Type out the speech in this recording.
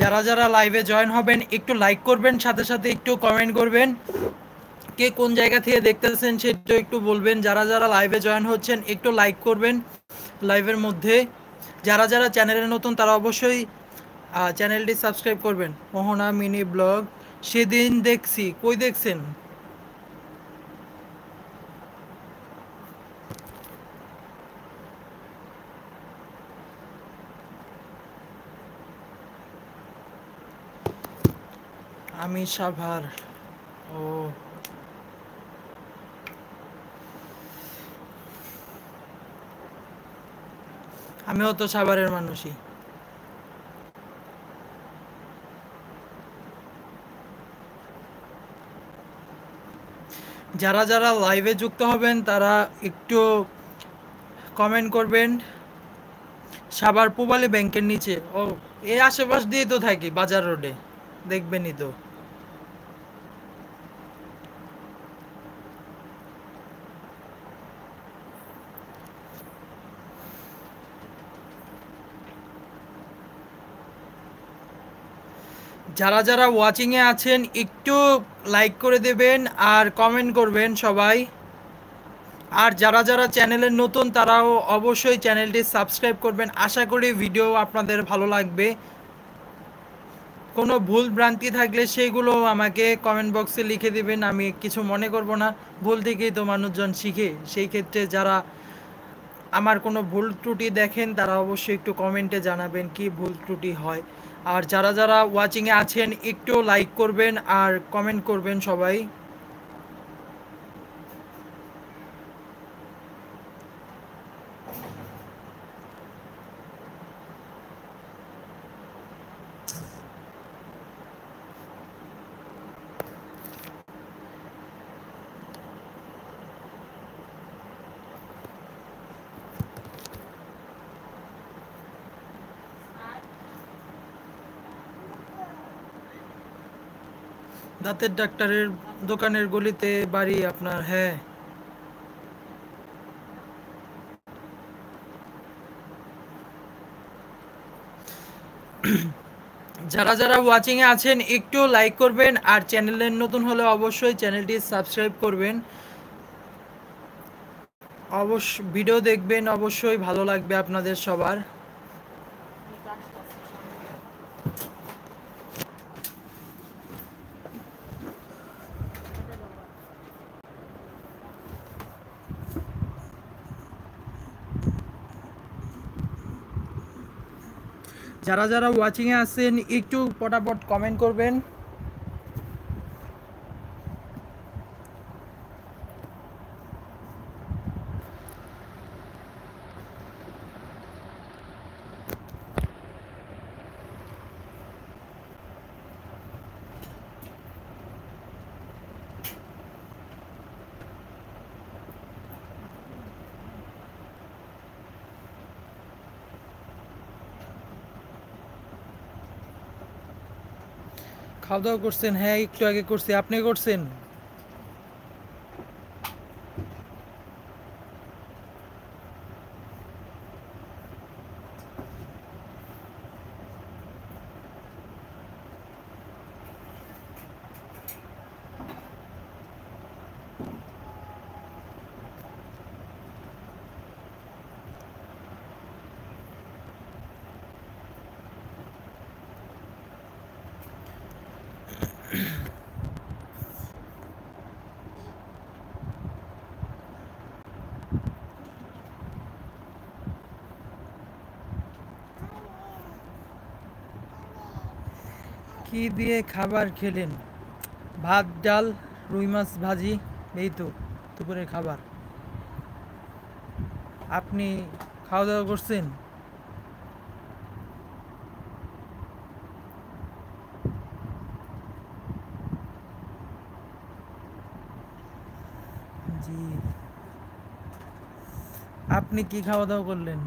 যারা যারা লাইভে জয়েন হবেন একটু লাইক করবেন, সাথে সাথে একটু কমেন্ট করবেন, কে কোন জায়গা থেকে দেখতেছেন সেটা একটু বলবেন। যারা যারা লাইভে জয়েন হচ্ছেন একটু লাইক করবেন লাইভের মধ্যে। যারা যারা চ্যানেলে নতুন তারা অবশ্যই চ্যানেলটি সাবস্ক্রাইব করবেন। মোহনা মিনি ব্লগ সেদিন দেখছি, কই দেখছেন? আমি সাভার। ও, আমিও তো সাভারের মানুষই। যারা যারা লাইভে যুক্ত হবেন তারা একটু কমেন্ট করবেন। সাভার পূবালী ব্যাংকের নিচে। ও, এই আশেপাশ দিয়ে তো থাকি, বাজার রোডে, দেখবেনই তো। যারা যারা ওয়াচিংয়ে আছেন একটু লাইক করে দেবেন আর কমেন্ট করবেন সবাই। আর যারা যারা চ্যানেলের নতুন তারাও অবশ্যই চ্যানেলটি সাবস্ক্রাইব করবেন। আশা করি ভিডিও আপনাদের ভালো লাগবে। কোনো ভুল ভ্রান্তি থাকলে সেইগুলো আমাকে কমেন্ট বক্সে লিখে দিবেন, আমি কিছু মনে করব না। ভুল থেকেই তো মানুষজন শিখে। সেই ক্ষেত্রে যারা আমার কোনো ভুল ত্রুটি দেখেন তারা অবশ্যই একটু কমেন্টে জানাবেন কি ভুল ত্রুটি হয়। আর যারা যারা ওয়াচিংয়ে আছেন একটু লাইক করবেন আর কমেন্ট করবেন সবাই। দাঁতের ডাক্তারের দোকানের গলিতে বাড়ি আপনার? হ্যাঁ। যারা যারা ওয়াচিংয়ে আছেন একটু লাইক করবেন আর চ্যানেলের নতুন হলে অবশ্যই চ্যানেলটি সাবস্ক্রাইব করবেন। অবশ্য ভিডিও দেখবেন, অবশ্যই ভালো লাগবে আপনাদের সবার। যারা যারা ওয়াচিংয়ে আছেন একটু পটাপট কমেন্ট করবেন। খাওয়া দাওয়া করছেন? হ্যাঁ, একটু আগে করছি। আপনি করছেন? কি দিয়ে খাবার খেলেন? ভাত, ডাল, রুই মাছ ভাজি, এই তো দুপুরের খাবার। আপনি খাওয়া দাওয়া করছেন? জি। আপনি কি খাওয়া দাওয়া করলেন?